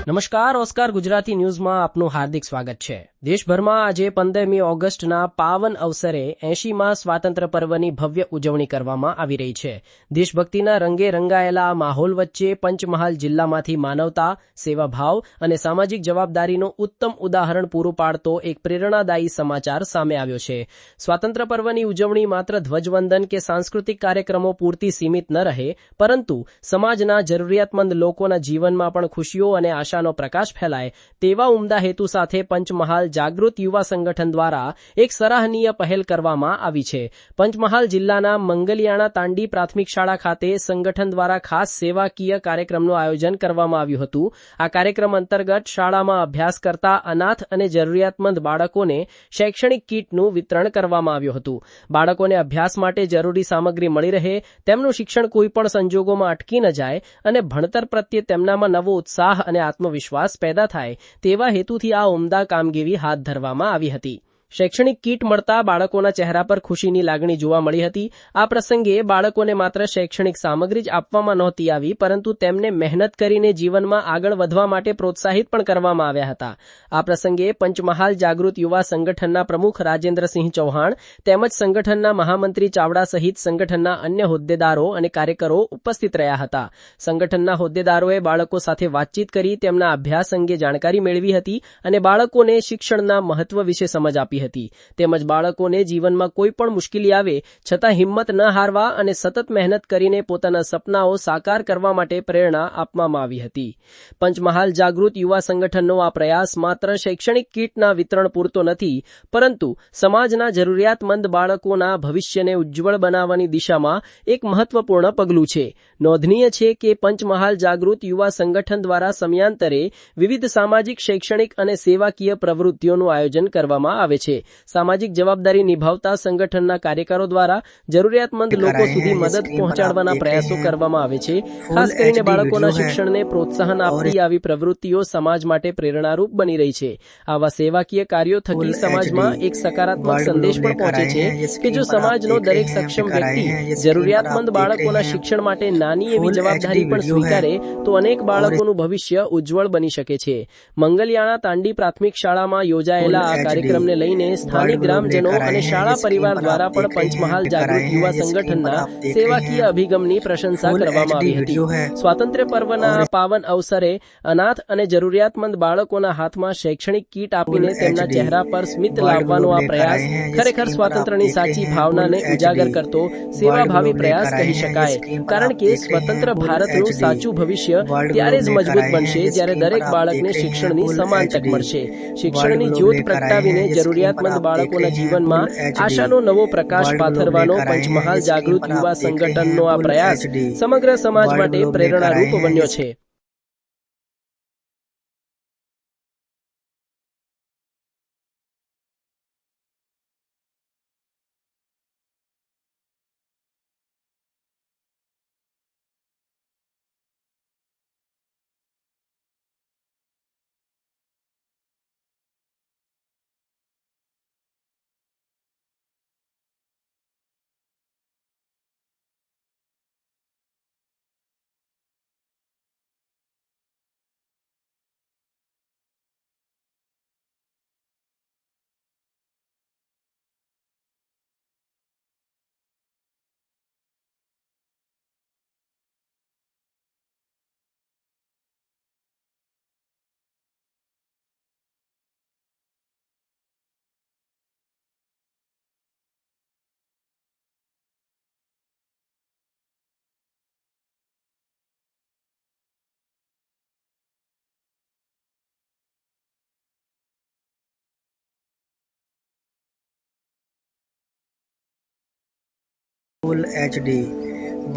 નમસ્કાર, ઓસ્કાર ગુજરાતી ન્યૂઝમાં આપનું હાર્દિક સ્વાગત છે। દેશભરમાં આજે 15મી ઓગસ્ટના પાવન અવસરે 80મા સ્વાતંત્ર્ય પર્વની ભવ્ય ઉજવણી કરવામાં આવી રહી છે। દેશભક્તિના રંગે રંગાયેલા આ માહોલ વચ્ચે પંચમહાલ જિલ્લામાંથી માનવતા, સેવાભાવ અને સામાજિક જવાબદારીનું ઉત્તમ ઉદાહરણ પૂરું પાડતો એક પ્રેરણાદાયી સમાચાર સામે આવ્યો છે। સ્વાતંત્ર્ય પર્વની ઉજવણી માત્ર ધ્વજવંદન કે સાંસ્કૃતિક કાર્યક્રમો પૂરતી સીમિત ન રહે, પરંતુ સમાજના જરૂરિયાતમંદ લોકોના જીવનમાં પણ ખુશીઓ અને આશાનો પ્રકાશ ફેલાય તેવા ઉમદા હેતુ સાથે પંચમહાલ જાગૃત યુવા સંગઠન દ્વારા એક સરાહનીય પહેલ કરવામાં આવી છે। પંચમહાલ જિલ્લાના મંગલિયાણા તાંડી પ્રાથમિક શાળા ખાતે સંગઠન દ્વારા ખાસ સેવાકીય કાર્યક્રમનું આયોજન કરવામાં આવ્યું હતું। આ કાર્યક્રમ અંતર્ગત શાળામાં અભ્યાસ કરતા અનાથ અને જરૂરિયાતમંદ બાળકોને શૈક્ષણિક કીટનું વિતરણ કરવામાં આવ્યું હતું। બાળકોને અભ્યાસ માટે જરૂરી સામગ્રી મળી રહે, તેમનું શિક્ષણ કોઈપણ સંજોગોમાં અટકી ન જાય અને ભણતર પ્રત્યે તેમનામાં નવો ઉત્સાહ અને આત્મવિશ્વાસ પેદા થાય તેવા હેતુથી આ ઉમદા કામગીરી હાથ ધરવામાં આવી હતી। શૈક્ષણિક કીટ મળતા બાળકોના ચહેરા પર ખુશીની લાગણી જોવા મળી હતી। આ પ્રસંગે બાળકોને માત્ર શૈક્ષણિક સામગ્રી જ આપવામાં નહોતી આવી, પરંતુ તેમને મહેનત કરીને જીવનમાં આગળ વધવા માટે પ્રોત્સાહિત પણ કરવામાં આવ્યા હતા। આ પ્રસંગે પંચમહાલ જાગૃત યુવા સંગઠનના પ્રમુખ રાજેન્દ્રસિંહ ચૌહાણ તેમજ સંગઠનના મહામંત્રી ચાવડા સહિત સંગઠનના અન્ય હોદ્દેદારો અને કાર્યકરો ઉપસ્થિત રહ્યા હતા। સંગઠનના હોદ્દેદારોએ બાળકો સાથે વાતચીત કરી તેમના અભ્યાસ અંગે જાણકારી મેળવી હતી અને બાળકોને શિક્ષણના મહત્વ વિશે સમજ આપી હતી। તેમજ બાળકોને જીવનમાં કોઈ પણ મુશ્કેલી આવે છતાં હિંમત ન હારવા અને સતત મહેનત કરીને પોતાના સપનાઓ સાકાર કરવા માટે પ્રેરણા આપવામાં આવી હતી। પંચમહાલ જાગૃત યુવા સંગઠનનો આ પ્રયાસ માત્ર શૈક્ષણિક કીટના વિતરણ પૂરતો નથી, પરંતુ સમાજના જરૂરિયાતમંદ બાળકોના ભવિષ્યને ઉજ્જવળ બનાવવાની દિશામાં એક મહત્વપૂર્ણ પગલું છે। નોંધનીય છે કે પંચમહાલ જાગૃત યુવા સંગઠન દ્વારા સમયાંતરે વિવિધ સામાજિક, શૈક્ષણિક અને સેવાકીય પ્રવૃત્તિઓનું આયોજન કરવામાં આવે છે। સામાજિક જવાબદારી નિભાવતા સંગઠનના કાર્યકરો દ્વારા જરૂરિયાતમંદ લોકો સુધી મદદ પહોંચાડવાના પ્રયાસો કરવામાં આવે છે। ખાસ કરીને બાળકોના શિક્ષણને પ્રોત્સાહન આપતી આવી પ્રવૃત્તિઓ સમાજ માટે પ્રેરણારૂપ બની રહી છે। આવા સેવાકીય કાર્યો થકી સમાજમાં એક સકારાત્મક સંદેશ પણ પહોંચે છે કે જો સમાજનો દરેક સક્ષમ વ્યક્તિ જરૂરિયાતમંદ બાળકોના શિક્ષણ માટે નાની એવી જવાબદારી પણ સ્વીકારે તો અનેક બાળકોનું ભવિષ્ય ઉજ્જવળ બની શકે છે। મંગલિયાણા તાંડી પ્રાથમિક શાળામાં યોજાયેલા આ કાર્યક્રમને લઈને સ્થાનિક ગ્રામજનો અને શાળા પરિવાર દ્વારા પણ પંચમહાલ જાગૃત યુવા સંગઠનના સેવાકીય અભિગમની પ્રશંસા કરવામાં આવી હતી। સ્વાતંત્ર્ય પર્વના પાવન અવસરે અનાથ અને જરૂરિયાતમંદ બાળકોના હાથમાં શૈક્ષણિક કીટ આપીને તેમના ચહેરા પર સ્મિત લાવવાનો આ પ્રયાસ ખરેખર સ્વાતંત્ર્યની સાચી ભાવનાને ઉજાગર કરતો સેવાભાવી પ્રયાસ કહી શકાય। કારણ કે સ્વતંત્ર ભારતનું સાચું ભવિષ્ય ત્યારે જ મજબૂત બનશે જ્યારે દરેક બાળકને શિક્ષણની સમાન તક મળશે। શિક્ષણની જ્યોત પ્રગટાવીને જરૂરિયાતમંદ બાળકોના જીવનમાં આશાનો નવો પ્રકાશ પાથરવાનો પંચમહાલ જાગૃત યુવા સંગઠનનો આ પ્રયાસ સમગ્ર સમાજ માટે પ્રેરણારૂપ બન્યો છે।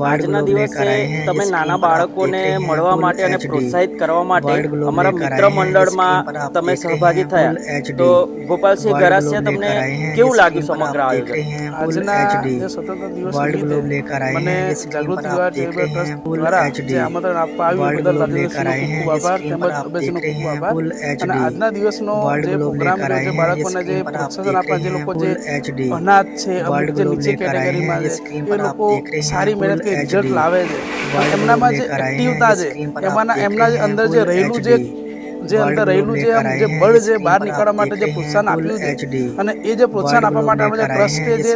આજના દિવસે તમે નાના બાળકોને મળવા માટે અને પ્રોત્સાહિત કરવા માટે અમારા મિત્ર મંડળમાં તમે સહભાગી થયા, તો ગોપાલસિંહ ગરાસિયા, તમને કેવું લાગ્યું સમગ્ર આયોજન? આજના જે સ્વતંત્ર દિવસ નિમિત્તે મને જાગૃત યુવા ચેરિટેબલ ટ્રસ્ટ દ્વારા જે આમંત્રણ આપવા આવ્યું બદલ રાજેન્દ્રસિંહનો ખૂબ આભાર, તેમજ અભયસિંહનો ખૂબ આભાર। અને આજના દિવસનો જે પ્રોગ્રામ રહ્યો, જે બાળકોને જે પ્રોત્સાહન આપવા, જે લોકો જે અનાથ છે, અમુક જે નીચે કેટેગરીમાં છે, એ લોકો સારી મહેનત કે રિઝલ્ટ લાવે છે, એમનામાં જે એક્ટિવતા છે, એમના જે અંદર જે રહેલું જે જે અંદર રહેલું જે આમ જે બળ જે બહાર નીકળવા માટે જે પ્રોત્સાહન આપ્યું છે અને એ જે પ્રોત્સાહન આપવા માટે આપણે જે ટ્રસ્ટે જે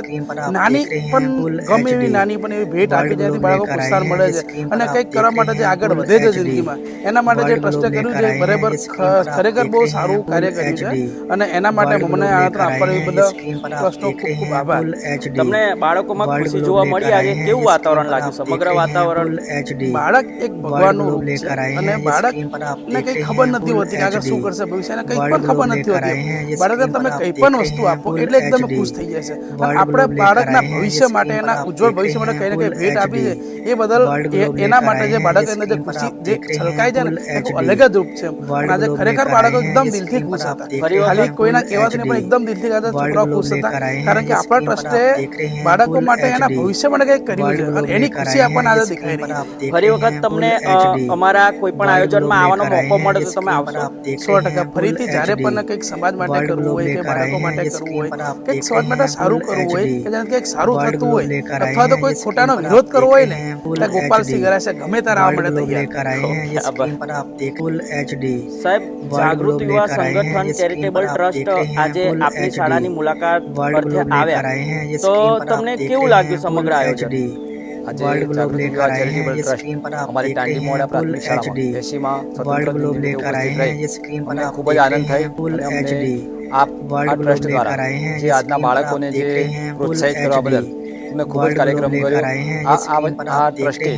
નાની પણ ગમે એવી નાની પણ એવી ભેટ આપી જેથી બાળકો પ્રોત્સાહન મળે છે અને કંઈક કરવા માટે જે આગળ વધે છે જિંદગીમાં એના માટે જે ટ્રસ્ટે કર્યું છે બરાબર ખરેખર બહુ સારું કાર્ય કર્યું છે અને એના માટે મને આમંત્રણ આપવા એ બધા ટ્રસ્ટનો ખૂબ ખૂબ આભાર. તમને બાળકોમાં ખુશી જોવા મળી આજે કેવું વાતાવરણ લાગ્યું સમગ્ર વાતાવરણ? બાળક એક ભગવાનનું રૂપ છે અને બાળકને કંઈ ખબર નથી હોતી કે આગળ શું કરશે ભવિષ્યને કંઈ પણ ખબર નથી હોતી. બાળકને તમે કંઈ પણ વસ્તુ આપો એટલે એકદમ ખુશ થઈ જાય છે અને આપણે બાળકના ભવિષ્ય માટે એના ઉજ્જવળ ભવિષ્ય માટે કંઈ ને કંઈ ભેટ આપી છે એ બદલ એના માટે જે બાળકને જે ખુશી જે છલકાય છે ને એ અલગ જ રૂપ છે. અને આજે ખરેખર બાળકો એકદમ દિલથી ખુશ હતા, ખાલી કોઈના કહેવાથી નહીં પણ એકદમ દિલથી છોકરાઓ ખુશ હતા કારણ કે આપણા ટ્રસ્ટે બાળકો માટે એના ભવિષ્ય માટે કંઈક કર્યું છે અને એની ખુશી આપણને આજે દેખાઈ રહી. ફરી વખત તમને અમારા કોઈ પણ આયોજનમાં આવવાનો મોકો મળે તો તમે આવશો? 100% ફરીથી જ્યારે પણ કંઈક સમાજ માટે કરવું હોય કે બાળકો માટે કરવું હોય કંઈક સમાજ માટે સારું કરવું હોય કે જેને કંઈક સારું થતું હોય અથવા તો કોઈ ખોટાનો વિરોધ કરવો હોય ને એટલે ગોપાલસિંહ ગરાસિયા ગમે ત્યારે આવવા માટે તૈયાર. સાહેબ, જાગૃત યુવા સંગઠન ચેરિટેબલ ટ્રસ્ટ આજે આપની શાળાની મુલાકાત અર્થે આવ્યા તો તમને કેવું લાગ્યું સમગ્ર આયોજન? આજે જાગૃત યુવા ચેરિટેબલ ટ્રસ્ટ અમારી ટાંડી મોડા પ્રાથમિક શાળામાં 80માં સ્વતંત્ર દિન નિમિત્તે ઉપસ્થિત રહી અને ખૂબ જ આનંદ થયો અને અમને આ ટ્રસ્ટ દ્વારા જે આજના બાળકોને જે પ્રોત્સાહિત કરવા બદલ અમે ખૂબ જ કાર્યક્રમ કર્યો. આ ટ્રસ્ટે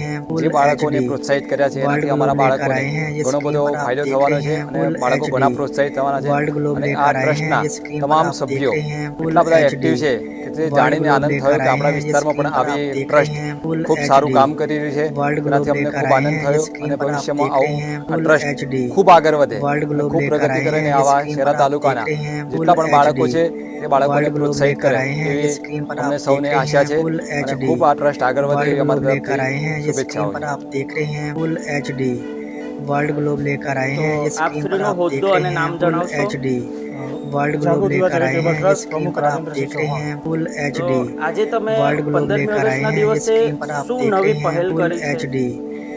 જે બાળકોને પ્રોત્સાહિત કર્યા છે એનાથી અમારા બાળકોને ઘણો બધો ફાયદો થવાનો છે અને બાળકો ઘણા પ્રોત્સાહિત થવાના છે અને આ ટ્રસ્ટના તમામ સભ્યો એટલા બધા એક્ટિવ છે કે તે જાણીને આનંદ થયો કે આપણા વિસ્તારમાં પણ આવી ટ્રસ્ટ ખૂબ સારું કામ કરી રહ્યું છે. એનાથી અમને ખૂબ આનંદ થયો અને ભવિષ્યમાં આવું આ ટ્રસ્ટ ખૂબ આગળ વધે અને ખૂબ પ્રગતિ કરે અને આવા શહેરા તાલુકાના જેટલા પણ બાળકો છે તે બાળકોને પ્રોત્સાહિત કરે એવી અમને સૌને આશા છે અને ખૂબ આ ટ્રસ્ટ આગળ વધે એવી અમારી તરફથી શુભેચ્છાઓ. वर्ल्ड ग्लोब लेकर आए हैं इस આપ स्कीम पर શ્રીનો आप देख હોદ્દો रहे અને हैं નામ फुल જણાવશો? HD वर्ल्ड ग्लोब लेकर आए हैं इस स्कीम पर आप देख रहे हैं फुल તો HD આજે તમે વર્લ્ડ ગ્લોબ 15મી લેकर आए ઓગસ્ટના हैं इस દિવસે स्कीम पर आप શું देख નવી रहे हैं પહેલ फुल કરી છે? HD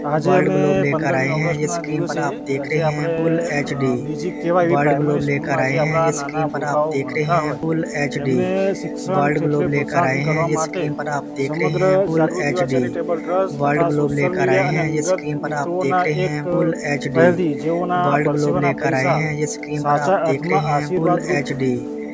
આજે वर्ल्ड અમે ग्लोब लेकर 15 आए हैं इस ઓગસ્ટના स्कीम पर દિવસે आप देख આજે रहे हैं આપણે फुल HD બીજી કેવા એવી वर्ल्ड પ્રાઇમરી ग्लोब लेकर आए સ્કૂલમાંથી हैं આપણા इस स्कीम નાના पर आप ભૂલકાઓ देख रहे ભણતા हैं હોય फुल HD એમને શિક્ષણ वर्ल्ड ग्लोब ક્ષેત્રે लेकर आए પ્રોત્સાહન हैं કરવા इस માટે स्कीम पर आप देख रहे સમગ્ર हैं फुल જાગૃત યુવા HD ચેરિટેબલ ટ્રસ્ટ वर्ल्ड તથા ग्लोब સોશિયલ लेकर મીડિયા आए અને हैं इस અંગત स्कीम पर आप મિત્રોના देख रहे એક हैं फुल HD પહેલથી જેઓના वर्ल्ड ग्लोब પરસેવાના लेकर आए પૈસા हैं इस स्कीम पर સાચા आप देख અર્થમાં रहे हैं फुल આશીર્વાદ HD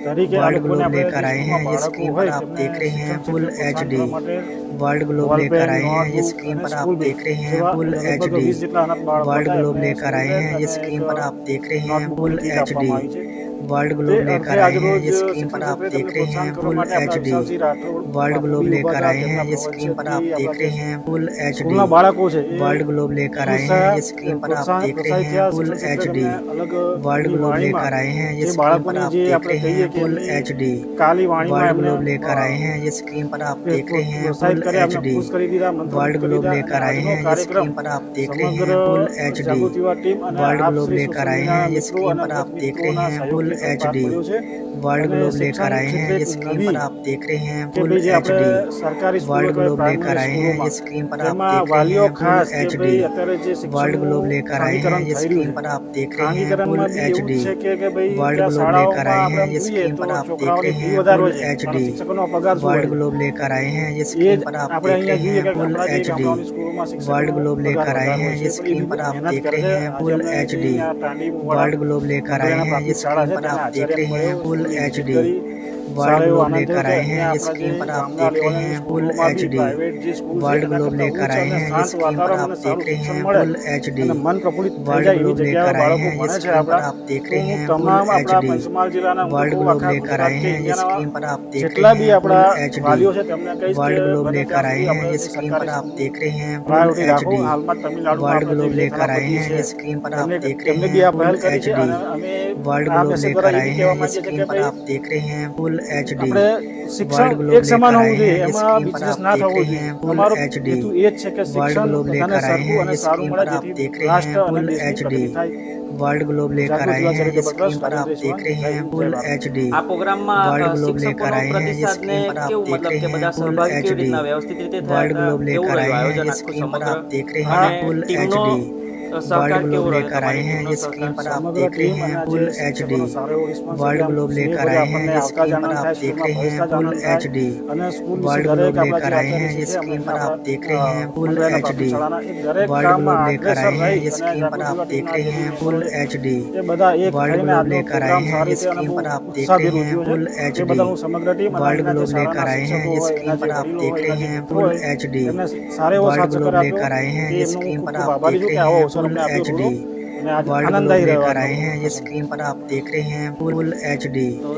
તરીકે આ वर्ल्ड લોકોને ग्लोब આપણે लेकर आए જે हैं સ્કૂલમાં इस બાળકો स्कीम पर હોય आप તેમને देख रहे हैं શિક્ષણ फुल ક્ષેત્રે પ્રોત્સાહન HD કરવા માટે वर्ल्ड ग्लोब બોલ लेकर પેન, आए हैं इस નોટબુક स्कीम અને पर आप સ્કૂલ देख रहे हैं જેવા फुल લગભગ HD 20 જેટલા અનાથ બાળકો वर्ल्ड હતા ग्लोब એમને लेकर आए સ્કૂલ हैं બેગ इस અને स्कीम એક पर आप देख रहे हैं નોટબુકની फुल કીટ HD આપવામાં આવી છે. वर्ल्ड તે ग्लोब અર્થે लेकर आए આજરોજ हैं इस स्कीम શિક્ષણ पर आप ક્ષેત્રે देख તેમને रहे પ્રોત્સાહન हैं કરવા फुल માટે આપણા HD વિશાલસિંહ રાઠોડ वर्ल्ड બાપુ ग्लोब બી ઉભા लेकर હતા. आए हैं તેમના इस स्कीम पर પ્રવચનથી आप देख આપણા रहे જે हैं फुल HD સ્કૂલના બાળકો છે એ वर्ल्ड ग्लोब लेकर आए हैं इस स्कीम पर आप देख रहे પ્રોત્સાહિત हैं થયા. फुल શિક્ષણ ક્ષેત્રે HD તેમને અલગ वर्ल्ड એમની ग्लोब વાણીમાં लेकर आए हैं જે इस स्कीम पर બાળકોની आप જે देख આપણે रहे કહીએ हैं કે फुल એમની HD કાલી વાણીમાં वर्ल्ड એમને ग्लोब लेकर आए हैं इस स्कीम पर आप देख रहे हैं પ્રોત્સાહિત फुल કર્યા, એમને HD ખુશ કરી દીધા, મંત્રમુગ્ધ वर्ल्ड કરી ग्लोब દીધા. लेकर અને आए આજનો हैं इस કાર્યક્રમ स्कीम पर आप देख रहे સમગ્ર हैं फुल HD જાગૃત યુવા ટીમ અને वर्ल्ड આપ ग्लोब શ્રી लेकर સોશિયલ आए हैं મીડિયાના इस મિત્રો स्कीम અને पर आप અંગત देख रहे મિત્રોના हैं સહયોગથી फुल પાર HD પડ્યો છે. वर्ल्ड અને ग्लोब શિક્ષણ लेकर आए हैं ક્ષેત્રે એક इस સ્કીમ નવી पर आप देख रहे हैं કે फुल ભાઈ જે આપણે HD સરકારી સ્કૂલો वर्ल्ड કે ग्लोब लेकर પ્રાઇમરી आए हैं સ્કૂલોમાં इस स्कीम पर आप તેમાં देख रहे વાલીઓ हैं फुल ખાસ કે HD ભાઈ અત્યારે જે वर्ल्ड ग्लोब શિક્ષણનું लेकर आए हैं ખાનગીકરણ इस થઈ स्कीम રહ્યું पर છે. आप देख रहे हैं फुल ખાનગીકરણમાં બી એવું HD જ છે કે ભાઈ वर्ल्ड ત્યાં ग्लोब लेकर શાળાઓમાં आए આપણે हैं इस જોઈએ स्कीम તો पर आप देख છોકરાઓની रहे ફી हैं વધારે फुल હોય છે પણ HD શિક્ષકોનો પગાર શું वर्ल्ड હોય ग्लोब लेकर आए हैं इस એ स्कीम જ पर आप આપણે देख અહીંયા रहे જોઈએ हैं કે फुल આપણા જે HD ગામડાઓની સ્કૂલોમાં वर्ल्ड શિક્ષકોનો ग्लोब પગાર लेकर आए વધારે हैं હોય છે इस પણ એ स्कीम બી पर आप મહેનત देख કરે रहे છે. हैं આજે फुल અમને જે HD અહીંયા ટાંડી મુવાડા वर्ल्ड ग्लोब लेकर आए મંત્રાલયના हैं પ્રાથમિક इस શાળા स्कीम છે पर તેના आप देख આચાર્યને रहे हैं મળ્યો, फुल સ્કૂલની વિઝિટ HD કરી. वर्ल्ड સારો એવો ग्लोब આનંદ लेकर થયો કે आए हैं અહીંયા इस આપણા જે स्कीम पर आप ગામડા देख रहे લેવલની हैं फुल સ્કૂલોમાં બી HD પ્રાઇવેટ જે સ્કૂલ છે वर्ल्ड તેના ग्लोब કરતાં लेकर ઉચ્ચ आए અને हैं શાંત इस स्कीम पर વાતાવરણ आप અને देख સારું रहे શિક્ષણ हैं મળે फुल HD અને મન પ્રફુલ્લિત થઈ वर्ल्ड જાય એવી ग्लोब જગ્યાએ लेकर आए બાળકો हैं ભણે इस છે स्कीम पर આપણા. आप देख તો रहे હું हैं તમામ फुल આપણા HD પંચમહાલ જિલ્લાના હું वर्ल्ड તો ग्लोब આખા लेकर ગુજરાત आए કે हैं इस ઇન્ડિયાના स्कीम पर आप देख જેટલા रहे બી हैं फुल આપણા HD વાલીઓ છે તેમને કહીશ કે वर्ल्ड ग्लोब બને लेकर ત્યાં आए સુધી हैं આપણે इस જે स्कीम पर સરકારી आप देख रहे हैं फुल પ્રાયોરિટી રાખો. HD હાલમાં તમિલનાડુમાં वर्ल्ड આપણે જે ग्लोब બે लेकर आए થેલાપતિ हैं છે इस स्कीम पर आप देख रहे તેમને हैं બી આ फुल પહેલ કરી છે HD અને અમે वर्ल्ड આ ग्लोब મેસેજ लेकर દ્વારા એ आए બી हैं કહેવા इस માંગીએ છીએ स्कीम કે पर ભાઈ आप देख रहे हैं फुल HD આપણે શિક્ષણ वर्ल्ड ग्लोब એક સમાન लेकर आए હોવું જોઈએ. हैं इस એમાં स्कीम पर બિઝનેસ आप ના देख થવો रहे જોઈએ. हैं फुल અમારો HD હેતુ એ જ છે કે वर्ल्ड શિક્ષણ ग्लोब બધાને लेकर आए સરખું हैं અને इस સારું स्कीम મળે पर आप જેથી देख रहे રાષ્ટ્ર हैं અને फुल દેશની HD પ્રગતિ થાય. वर्ल्ड ग्लोब लेकर જાગૃત आए યુવા हैं इस ચેરિટેબલ स्कीम ટ્રસ્ટ पर आप રાजेन्द्ર देख रहे જય हैं હિન્દ, फुल જય ભારત. HD આ પ્રોગ્રામમાં वर्ल्ड ग्लोब लेकर શિક્ષકોનો आए हैं इस પ્રતિસાદને स्कीम पर आप કેવું देख મતલબ रहे કે हैं બધા फुल સહભાગી કેવી HD રીતના વ્યવસ્થિત રીતે वर्ल्ड થયા ग्लोब કેવું लेकर રહ્યું आए हैं આયોજન इस આખું स्कीम पर સમગ્ર आप देख रहे हाँ, हैं અને फुल ટીમનો HD सहकार केवो रह्यो लेकर आए हैं। ये स्क्रीन पर आप સમગ્ર देख रहे ટીમ हैं અને फुल જે एचडी સારો એવો response वर्ल्ड છે. ग्लोब આમ लेकर સ્નેહભર્યા आए हैं। આપણને ये આવકાર स्क्रीन पर આનંદ आप થાય, देख સ્કૂલમાં रहे हैं પ્રવેશતા જ फुल આનંદ થાય. एचडी અને સ્કૂલ વિશે वर्ल्ड દરેક ग्लोब આપણા लेकर જે आए हैं। આચાર્ય ये છે स्क्रीन એમને पर आप આપણા देख रहे हैं फुल મંડળના एचडी પ્રાથમિક શાળાના એ દરેક वर्ल्ड કામમાં ग्लोब लेकर અગ્રેસર आए हैं। રહી ये અને स्क्रीन पर જાગૃતિ आप યુવા देख ટીમના रहे જે हैं બી फुल મેમ્બરો છે एचडी એ બધા એક वर्ल्ड થઈને ग्लोब આજનો लेकर आए પ્રોગ્રામ हैं। સારી ये રીતે અને स्क्रीन બહુ पर आप देख ઉત્સાહભેર रहे हैं ઉજવ્યો फुल છે. એ एचडी બદલ હું સમગ્ર ટીમ અને वर्ल्ड અહીંના જે ग्लोब શાળાના लेकर आए हैं। શિક્ષકો ये હોય, स्क्रीन એના જે पर आप વડીલો देख હોય, रहे એના જે हैं મિત્રો फुल હોય, एचडी એમને સારો એવો वर्ल्ड સાથ ग्लोब સહકાર આપ્યો. लेकर आए हैं। એ ये એમનો હું स्क्रीन ખૂબ पर ખૂબ आप આભારી देख છું કે रहे આવો हैं અવસર फुल અમને આપ્યો एचडी થોડો અને આજે वर्ल्ड ग्लोब આનંદદાयી રહ્યો लेकर આપણો आए हैं। ये પ્રસંગ. स्क्रीन पर आप देख रहे हैं फुल एचडी તો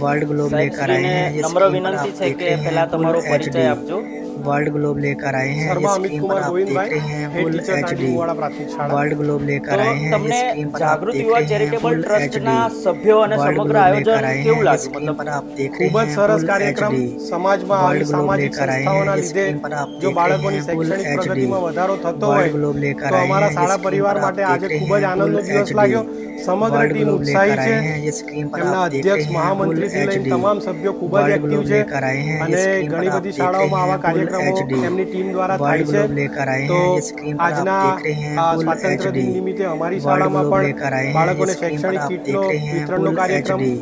वर्ल्ड ग्लोब સાહેબ लेकर आए શ્રીને हैं। ये નમ્ર स्क्रीन पर વિનંતી आप છે देख કે रहे પહેલા हैं फुल તમારો પરિચય एचडी આપજો. वर्ल्ड ग्लोब लेकर आए हैं। ये શર્મા અમિત स्क्रीन કુમાર पर आप देख ગોવિંદભાઈ, रहे हैं હેડ फुल ટીચર एचडी તાંડીમુવાડા પ્રાથમિક શાળા. वर्ल्ड ग्लोब તો लेकर आए हैं। ये તમને स्क्रीन पर आप જાગૃત देख યુવા रहे हैं ચેરિટેબલ फुल ટ્રસ્ટના एचडी સભ્યો અને वर्ल्ड સમગ્ર ग्लोब આયોજન लेकर आए हैं। કેવું ये લાગ્યું? स्क्रीन મતલબ पर आप देख ખૂબ रहे જ हैं સરસ फुल કાર્યક્રમ. एचडी સમાજમાં આવી વર્લ્ડ ગ્લોબ સામાજિક લેકર આए हैं। સંસ્થાઓના ये લીધે स्क्रीन पर आप જો देख रहे બાળકોની हैं फुल શૈક્ષણિક एचडी પ્રગતિમાં વધારો થતો वर्ल्ड હોય ग्लोब लेकर તો आए અમારા हैं। ये શાળા स्क्रीन પરિવાર पर आप માટે देख આજે रहे ખૂબ જ हैं આનંદનો फुल દિવસ एचडी લાગ્યો. સમગ્ર वर्ल्ड ટીમ ग्लोब ઉત્સાહી लेकर છે. आए हैं। ये स्क्रीन पर એમના आप देख रहे અધ્યક્ષ हैं फुल મહામંત્રીથી લઈને एचडी તમામ સભ્યો ખૂબ જ वर्ल्ड એક્ટિવ ग्लोब છે लेकर आए हैं। ये અને स्क्रीन ઘણી पर आप બધી देख શાળાઓમાં रहे આવા हैं फुल કાર્યક્રમો एचडी એમની ટીમ દ્વારા થાય वर्ल्ड છે. ग्लोब लेकर आए તો हैं। ये स्क्रीन पर आप આજના देख रहे हैं फुल સ્વાતંત્ર્ય દિન एचडी નિમિત્તે અમારી वर्ल्ड શાળામાં ग्लोब પણ लेकर आए हैं। ये બાળકોને स्क्रीन पर શૈક્ષણિક आप કીટનો देख रहे हैं વિતરણનો फुल કાર્યક્રમ, एचडी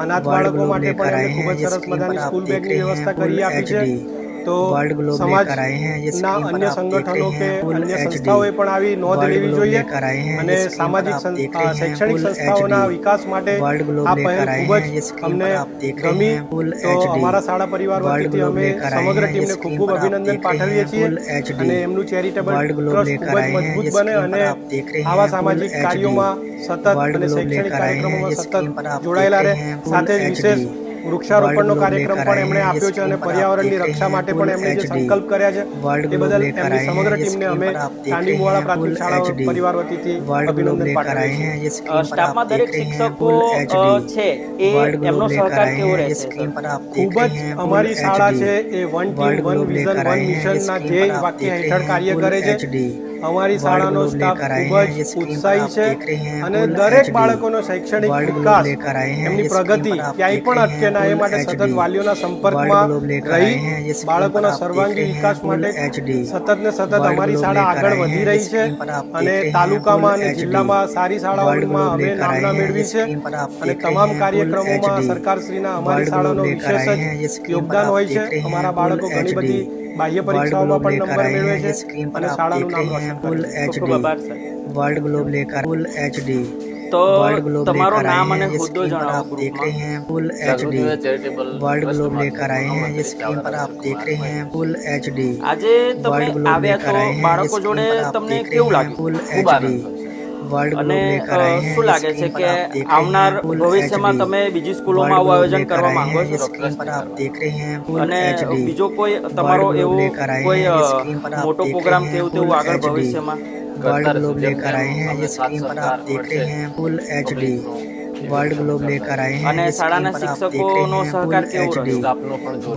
અનાથ वर्ल्ड બાળકો ग्लोब માટે પણ लेकर आए એમને ખૂબ हैं। જ ये સરસ स्क्रीन મજાની पर आप સ્કૂલ देख બેગની रहे વ્યવસ્થા हैं फुल કરી આપી છે. एचडी તો वर्ल्ड ग्लोब लेकर आए हैं। ये સમાજના स्क्रीन पर અન્ય आप देख સંગઠનો रहे કે हैं फुल અન્ય एचडी સંસ્થાઓએ પણ આવી નોંધ वर्ल्ड લેવી ग्लोब જોઈએ लेकर आए हैं। અને ये स्क्रीन पर સામાજિક आप देख रहे हैं શૈક્ષણિક फुल સંસ્થાઓના एचडी વિકાસ માટે वर्ल्ड ग्लोब આ પહેલ लेकर आए ખૂબ हैं। જ ये स्क्रीन અમને पर आप देख रहे ગમી. हैं फुल તો एचडी અમારા શાળા પરિવાર वर्ल्ड વતીથી ग्लोब અમે लेकर आए સમગ્ર हैं। ये ટીમને ખૂબ स्क्रीन ખૂબ पर आप અભિનંદન देख रहे પાઠવીએ हैं છીએ फुल एचडी અને એમનું ચેરિટેબલ वर्ल्ड ग्लोब ટ્રસ્ટ लेकर ખૂબ જ आए हैं। મજબૂત ये બને स्क्रीन અને पर आप देख रहे આવા हैं फुल સામાજિક एचडी કાર્યોમાં સતત वर्ल्ड અને ग्लोब શૈક્ષણિક लेकर आए हैं। કાર્યક્રમોમાં ये સતત स्क्रीन पर आप देख જોડાયેલા रहे રહે. हैं फुल સાથે જ વિશેષ एचडी વૃક્ષારોપણનો वर्ल्ड કાર્યક્રમ ग्लोब પણ लेकर એમણે आए हैं। આપ્યો છે અને स्क्रीन पर आप પર્યાવરણની देख रहे રક્ષા हैं માટે फुल પણ એમણે જે एचडी સંકલ્પ કર્યા છે वर्ल्ड એ ग्लोब બદલ लेकर એમની आए સમગ્ર हैं। ये ટીમને स्क्रीन અમે पर आप देख તાંડી रहे મુવાડા हैं પ્રાથમિક फुल શાળા एचडी પરિવાર વતીથી वर्ल्ड ग्लोब અભિનંદન लेकर પાઠવીએ आए છીએ. हैं। ये स्क्रीन पर સ્ટાફમાં आप देख દરેક रहे हैं શિક્ષકો फुल एचडी છે એ वर्ल्ड ग्लोब એમનો लेकर સહકાર आए કેવો हैं। ये રહેશે? स्क्रीन पर आप देख ખૂબ रहे જ हैं फुल અમારી શાળા एचडी છે એ one team world one globe vision लेकर વન आए हैं। ये મિશનના स्क्रीन ધ્યેય पर आप વાક્ય देख હેઠળ रहे हैं કાર્ય फुल કરે છે. एचडी અમારી वर्ल्ड શાળાનો ग्लोब સ્ટાફ लेकर आए ખૂબ हैं। જ ये स्क्रीन पर ઉત્સાહી आप છે देख रहे हैं અને फुल દરેક एचडी બાળકોનો શૈક્ષણિક वर्ल्ड ग्लोब વિકાસ लेकर आए हैं। એમની ये स्क्रीन પ્રગતિ पर आप ક્યાંય देख પણ रहे અટકે हैं ના એ फुल માટે સતત एचडी વાલીઓના वर्ल्ड સંપર્કમાં ग्लोब लेकर રહી आए हैं। ये स्क्रीन पर બાળકોના आप देख સર્વાંગી रहे हैं વિકાસ फुल માટે एचडी સતત ને સતત वर्ल्ड અમારી ग्लोब શાળા लेकर આગળ आए વધી हैं। ये રહી છે स्क्रीन पर आप અને देख रहे हैं તાલુકામાં फुल અને एचडी જિલ્લામાં સારી वर्ल्ड શાળાઓમાં ग्लोब અમે लेकर आए નામના हैं। ये મેળવી છે स्क्रीन पर आप અને देख रहे તમામ हैं फुल કાર્યક્રમોમાં एचडी સરકારશ્રીના અમારી वर्ल्ड ग्लोब શાળાનો लेकर વિશેષ आए જ हैं। ये स्क्रीन पर યોગદાન आप હોય છે. देख रहे हैं અમારા फुल બાળકો ઘણી एचडी બધી બાહ્ય वर्ल्ड પરીક્ષાઓમાં ग्लोब પણ लेकर નંબર आए મેળવે हैं। છે ये स्क्रीन पर અને आप શાળાનું देख નામ रहे हैं રોશન फुल કરે છે. ખૂબ ખૂબ एचडी આભાર સાહેબ. वर्ल्ड ग्लोब लेकर फुल एचडी તો वर्ल्ड ग्लोब તમારું लेकर आए નામ हैं। અને ये હોદ્દો स्क्रीन पर જણાવો आप देख ગ્રુપમાં. रहे हैं फुल एचडी वर्ल्ड ग्लोब लेकर आए हैं। ये स्क्रीन पर आप देख रहे हैं फुल एचडी આજે તમે वर्ल्ड ग्लोब આવ્યા लेकर છો आए हैं। ये બાળકો स्क्रीन જોડે पर आप તમને देख કેવું रहे हैं લાગ્યું? फुल ખૂબ આનંદ एचडी वर्ल्ड અને ग्लोब लेकर आए हैं। શું ये લાગે છે स्क्रीन पर કે आप देख रहे આવનાર हैं फुल ભવિષ્યમાં एचडी તમે બીજી સ્કૂલોમાં वर्ल्ड આવું ग्लोब આયોજન लेकर કરવા आए માંગો हैं। ये છો? स्क्रीन पर आप देख रहे हैं फुल અને एचडी બીજો કોઈ તમારો વર્લ્ડ ગ્લોબ એવો લેકર આए કોઈ हैं। ये स्क्रीन पर आप મોટો देख પ્રોગ્રામ रहे हैं કેવું फुल તેવું આગળ एचडी ભવિષ્યમાં? वर्ल्ड ग्लोब लेकर आए हैं। ये स्क्रीन पर आप देख रहे हैं फुल एचडी वर्ल्ड ग्लोब लेकर आए हैं। અને ये स्क्रीन શાળાના पर आप देख શિક્ષકોનો रहे हैं સહકાર फुल કેવો एचडी રહ્યો?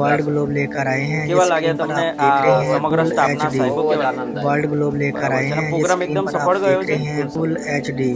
वर्ल्ड ग्लोब लेकर आए हैं। ये કેવા લાગ્યા स्क्रीन पर તમને आप देख रहे हैं સમગ્ર फुल સ્ટાફના एचडी સાહેબો કેવા લાગ્યા? वर्ल्ड ग्लोब लेकर બરાબર आए છે. અને हैं। ये પ્રોગ્રામ स्क्रीन એકદમ पर સફળ आप ગયો देख છે? रहे हैं फुल एचडी